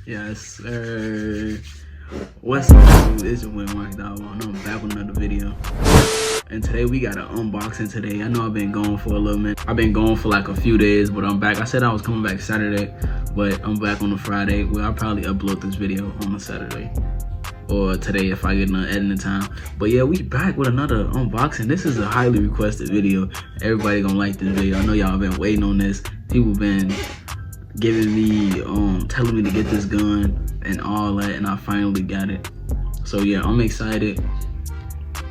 Yes, sir. What's up? It's your boy Mark Dog, and I'm back with another video. And today we got an unboxing today. I know I've been gone for a little minute. I've been gone for like a few days, but I'm back. I said I was coming back Saturday, but I'm back on a Friday. Well, I'll probably upload this video on a Saturday or today if I get enough editing time. But yeah, we back with another unboxing. This is a highly requested video. Everybody gonna like this video. I know y'all been waiting on this. People been giving me telling me to get this gun and all that, and I finally got it. So yeah, I'm excited.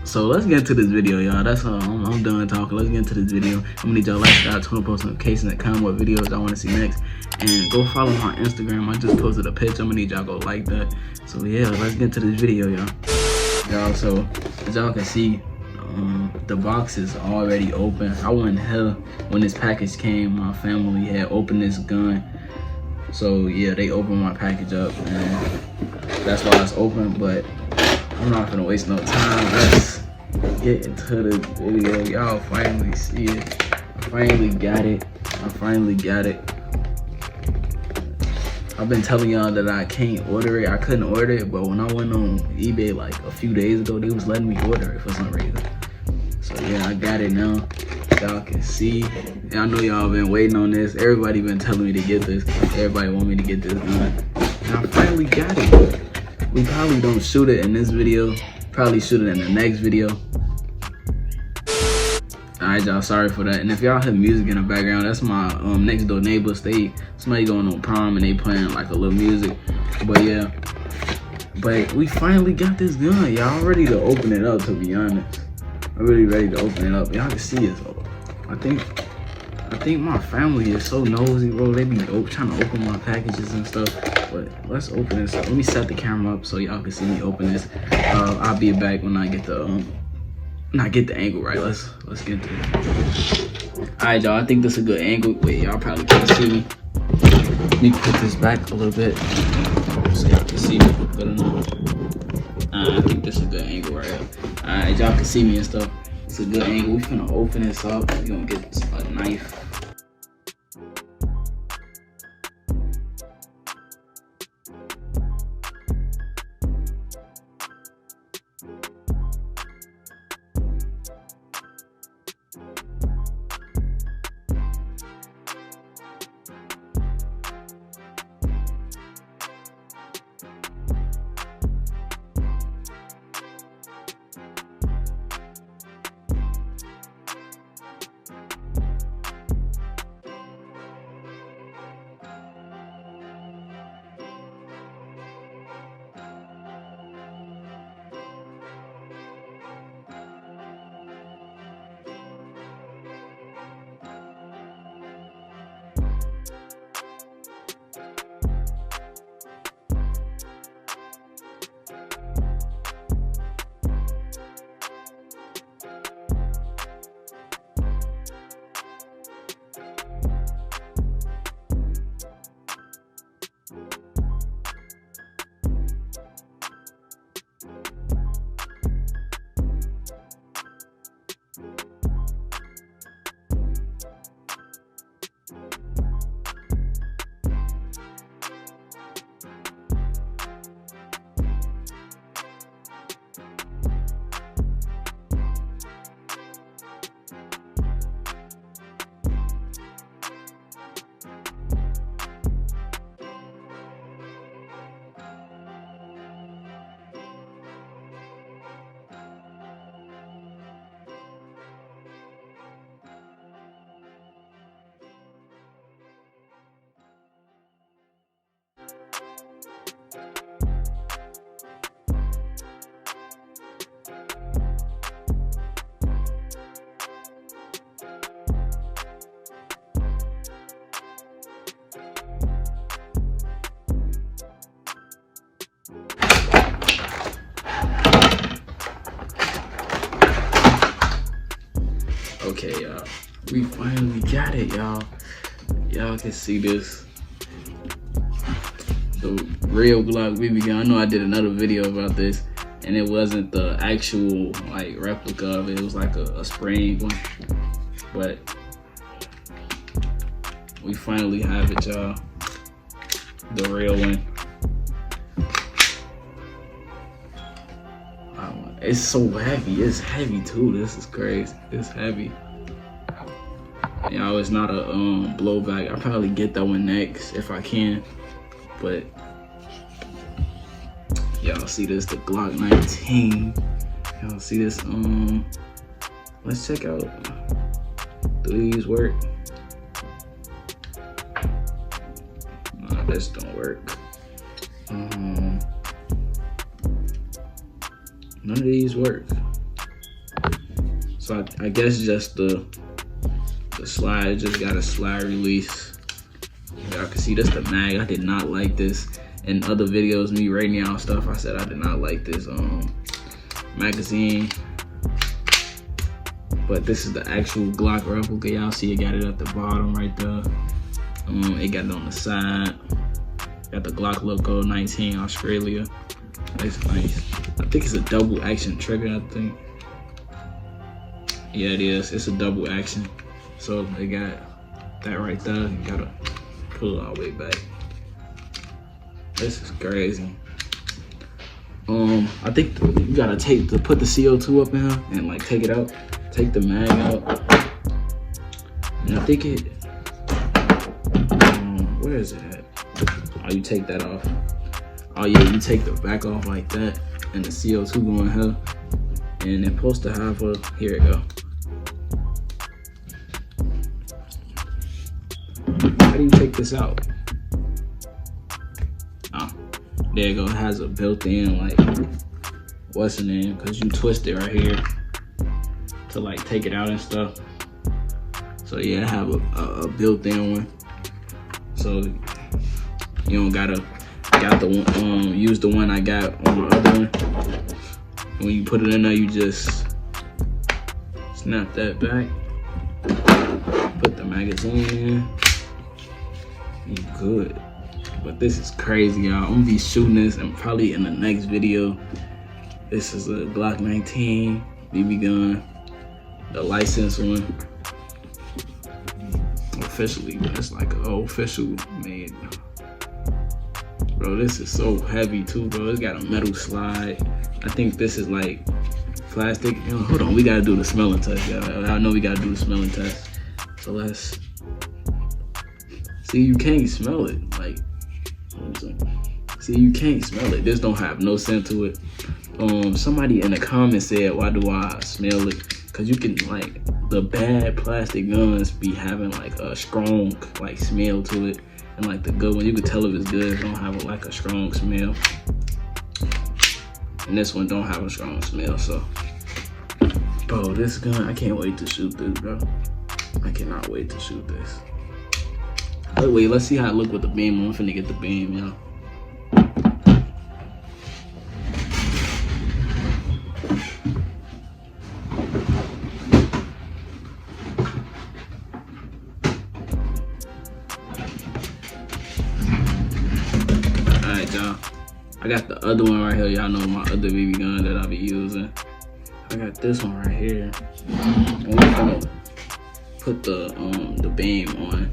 So let's get into this video, y'all. That's all. I'm done talking. Let's get into this video. I'm gonna need y'all like, subscribe, turn on post notifications, and comment what videos I want to see next. And go follow my Instagram. I just posted a picture. I'm gonna need y'all go like that. So yeah, let's get into this video, y'all. So as y'all can see, the box is already open. I went hell when this package came. My family had opened this gun. So yeah, they opened my package up, and that's why it's open. But I'm not gonna waste no time. Let's get into the video. Y'all finally see it. I finally got it. I've been telling y'all that I can't order it. I couldn't order it, but when I went on eBay like a few days ago, they was letting me order it for some reason. So yeah, I got it now. Y'all can see. And I know y'all been waiting on this. Everybody been telling me to get this. Everybody want me to get this gun. And I finally got it. We probably don't shoot it in this video. Probably shoot it in the next video. Alright, y'all, sorry for that. And if y'all hear music in the background, that's my next door neighbors. Somebody going on prom and they playing like a little music. But yeah, but we finally got this gun, y'all. I'm ready to open it up, to be honest. I'm really ready to open it up. Y'all can see it. So I think my family is so nosy, bro. They be trying to open my packages and stuff. But let's open this up. Let me set the camera up so y'all can see me open this. I'll be back when I get the angle right. Let's get to it. Alright, y'all, I think this is a good angle. Wait, y'all probably can't see me. Let me put this back a little bit so y'all can see me good enough. I think this is a good angle right here. Alright, y'all can see me and stuff. It's a good angle. We finna open this up. We're gonna get a knife. Okay, y'all, we finally got it, y'all. Y'all can see this. The real Glock bbgun. I know I did another video about this, and it wasn't the actual like replica of it. It was like a spraying one, but we finally have it, y'all. The real one. It's so heavy. It's heavy too. This is crazy. It's heavy. Y'all, it's not a blowback. I'll probably get that one next if I can. But y'all see this, the Glock 19. Y'all see this, let's check out, do these work? Nah, this don't work. None of these work. So I guess just the slide, just got a slide release. Y'all can see this the mag. I did not like this. In other videos, me rating out stuff, I said I did not like this magazine. But this is the actual Glock replica. Y'all see it got it at the bottom right there. It got it on the side. Got the Glock logo, 19 Australia. That's nice. I think it's a double action trigger, I think. Yeah, it is. It's a double action. So they got that right there. You gotta pull it all the way back. This is crazy. I think you gotta put the CO2 up in here and like take it out. Take the mag out. And I think it, where is it at? Oh, you take that off. Oh yeah, you take the back off like that and the CO2 going here. And it's supposed to have a, here it go. How do you take this out? Oh, there you go. It has a built-in like, what's the name? Cause you twist it right here to like take it out and stuff. So yeah, I have a built-in one. So you don't gotta use the one I got on the other one. When you put it in there, you just snap that back, put the magazine in, you good. But this is crazy, y'all. I'm gonna be shooting this and probably in the next video. This is a Glock 19 BB gun, the licensed one. Officially, but it's like an official made. Bro, this is so heavy too, bro. It's got a metal slide. I think this is like plastic. You know, hold on, we gotta do the smelling test, y'all. I know we gotta do the smelling test. So let's see. You can't smell it. Like, see, you can't smell it. This don't have no scent to it. Somebody in the comments said, why do I smell it? Cause you can, like, the bad plastic guns be having like a strong like smell to it, and like the good one, you can tell if it's good. It don't have like a strong smell, and this one don't have a strong smell. So, bro, this gun, I can't wait to shoot this, bro. I cannot wait to shoot this. But wait, let's see how it look with the beam. I'm finna get the beam, y'all. Y'all, I got the other one right here. Y'all know my other BB gun that I'll be using. I got this one right here. And we're gonna put the beam on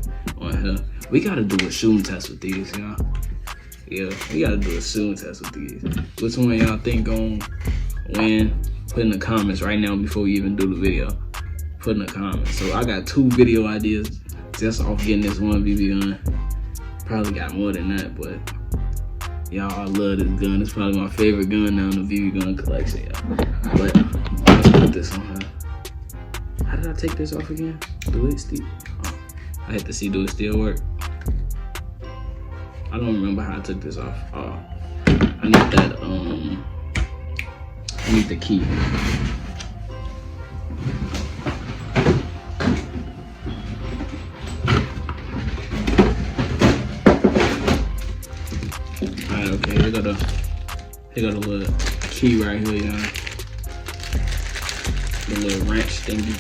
here. We gotta do a shooting test with these, y'all. Yeah, we gotta do a shooting test with these. Which one y'all think gon' win? Put in the comments right now before we even do the video. Put in the comments. So I got 2 video ideas just off getting this one BB gun. Probably got more than that, but y'all, I love this gun. It's probably my favorite gun now in the BB gun collection, y'all. But let's put this on her. How did I take this off again? Do it still? Oh, I had to see, do it still work? I don't remember how I took this off. Oh, I need that, I need the key. Okay, they got a little key right here, y'all. The little wrench thingy.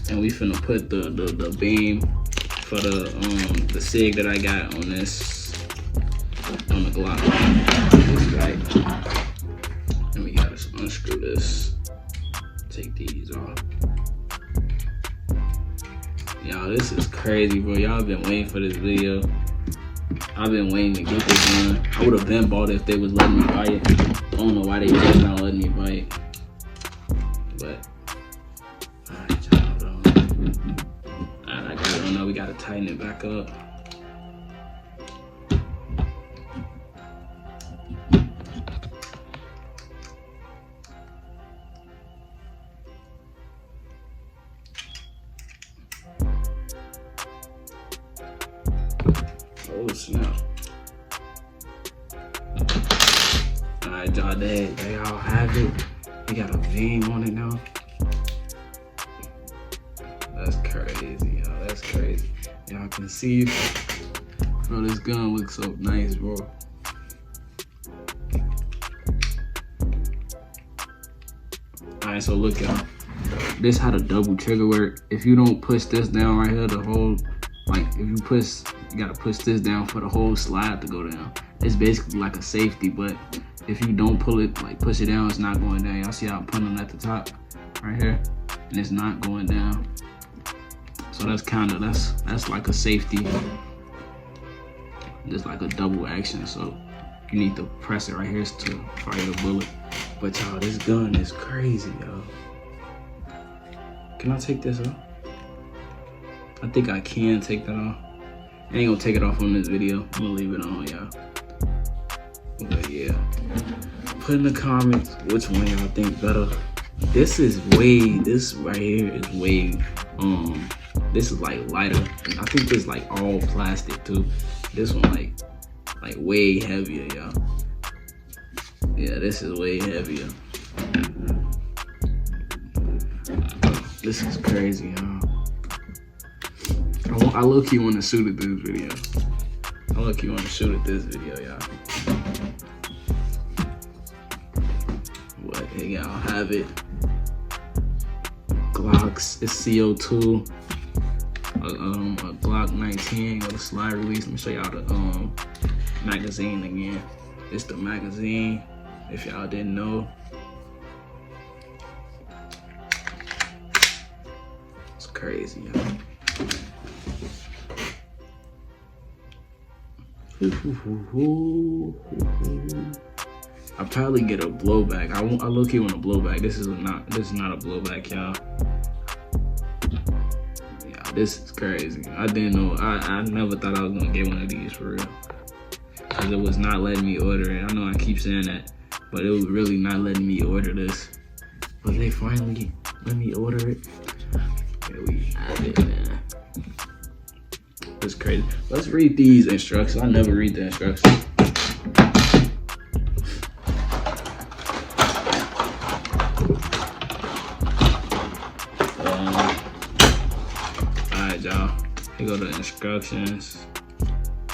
And we finna put the beam for the SIG that I got on this, on the Glock. This right. And we gotta unscrew this. Take these off. Y'all, this is crazy, bro. Y'all been waiting for this video. I've been waiting to get this gun. I would have been bought it if they was letting me buy it. I don't know why they just not letting me buy it. But alright, y'all, hold on. Alright, I don't know, we gotta tighten it back up. Oh snap. Alright, y'all, they all have it. We got a vein on it now. That's crazy, y'all. That's crazy. Y'all can see it. Bro, this gun looks so nice, bro. Alright, so look, y'all. This how the double trigger work. If you don't push this down right here, the whole, like, if you push, you gotta push this down for the whole slide to go down. It's basically like a safety, but if you don't pull it, like push it down, it's not going down. Y'all see how I'm putting it at the top right here, and it's not going down. So that's kind of, that's like a safety. It's like a double action, so you need to press it right here to fire the bullet. But y'all, this gun is crazy, y'all. Can I take this off? I think I can take that off. I ain't gonna take it off on this video. I'm gonna leave it on, y'all. But yeah, put in the comments which one y'all think better. This right here is way, this is like lighter. I think this like all plastic too. This one like way heavier, y'all. Yeah, this is way heavier. This is crazy, y'all. I low-key want to shoot at this video. I low-key want to shoot at this video, y'all. But hey, y'all have it. Glocks, it's CO2. A Glock 19 got a slide release. Let me show y'all the magazine again. It's the magazine, if y'all didn't know. It's crazy, y'all. I probably get a blowback. I low-key want a blowback. This is not a blowback, y'all. Yeah, this is crazy. I didn't know. I never thought I was gonna get one of these for real. Cause it was not letting me order it. I know I keep saying that, but it was really not letting me order this. But they finally let me order it. Here we have it, man. That's crazy. Let's read these instructions. I never read the instructions. Alright, y'all. Here go the instructions.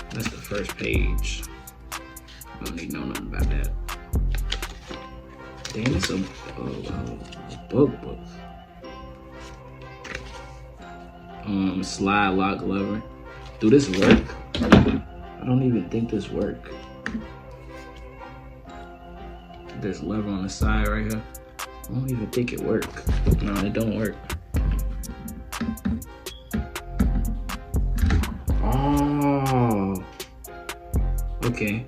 That's the first page. I don't need to know nothing about that. Damn, it's a book. Slide lock lever. Do this work? I don't even think this work. This lever on the side right here. I don't even think it work. No, it don't work. Oh, okay.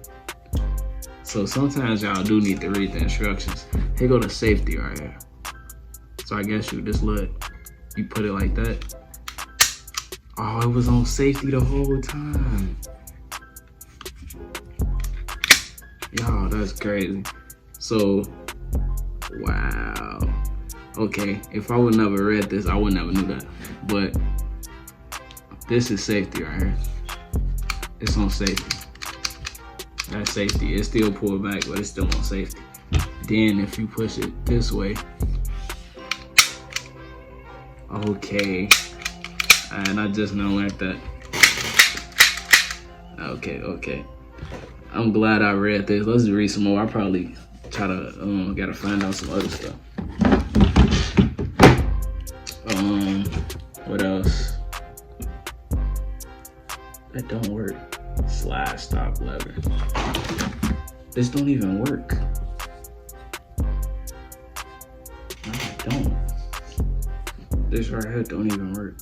So sometimes y'all do need to read the instructions. Here go the safety right here. So I guess you just you put it like that. Oh, it was on safety the whole time. Y'all, that's crazy. So, wow. Okay, if I would never read this, I would never knew that. But this is safety right here. It's on safety. That's safety. It's still pulled back, but it's still on safety. Then if you push it this way, okay. And I just now learned that. Okay. I'm glad I read this. Let's read some more. I probably try to gotta find out some other stuff. What else? That don't work. Slide stop lever. This don't even work. No, it don't. This right here don't even work.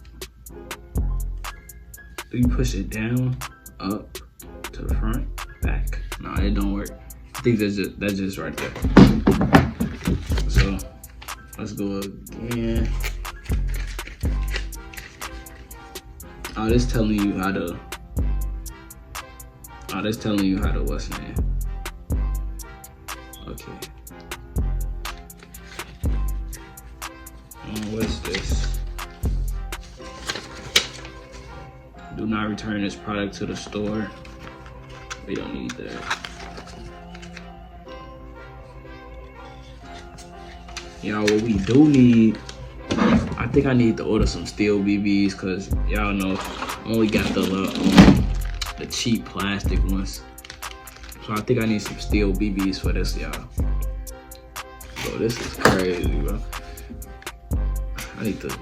Do you push it down, up, to the front, back. No, it don't work. I think that's just right there. So let's go again. Oh, this telling you how to. Oh, that's telling you how to what's name. Okay. What's this? Do not return this product to the store. We don't need that. Y'all, what we do need, I think I need to order some steel BBs because y'all know I only got the cheap plastic ones. So I think I need some steel BBs for this, y'all. Bro, this is crazy, bro. I need to,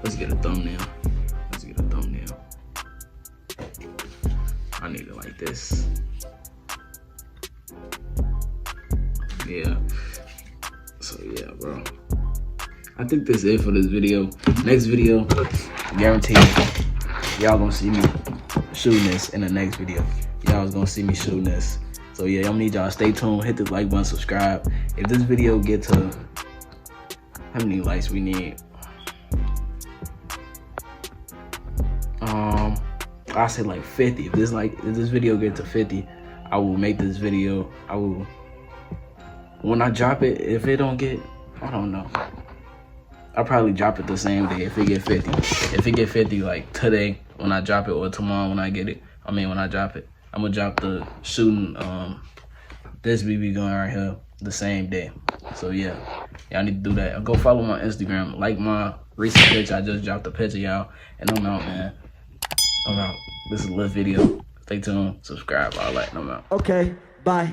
let's get a thumbnail. Let's get a thumbnail. I need it like this. Yeah. So yeah, bro. I think that's it for this video. Next video, guaranteed, y'all gonna see me shooting this in the next video. Y'all was gonna see me shooting this. So yeah, y'all need y'all to stay tuned, hit the like button, subscribe. If this video get to, how many likes we need? I say like 50. If this video get to 50, I will make this video. I will, when I drop it, if it don't get, I don't know. I'll probably drop it the same day if it get 50. If it get 50 like today when I drop it, or tomorrow when I get it, when I drop it, I'm gonna drop the shooting this BB gun right here the same day. So yeah, y'all need to do that. Go follow my Instagram, like my recent picture. I just dropped a picture, y'all, and I'm out, man. I'm out. This is a little video. Stay tuned, subscribe, all that, and I'm out. Okay, bye.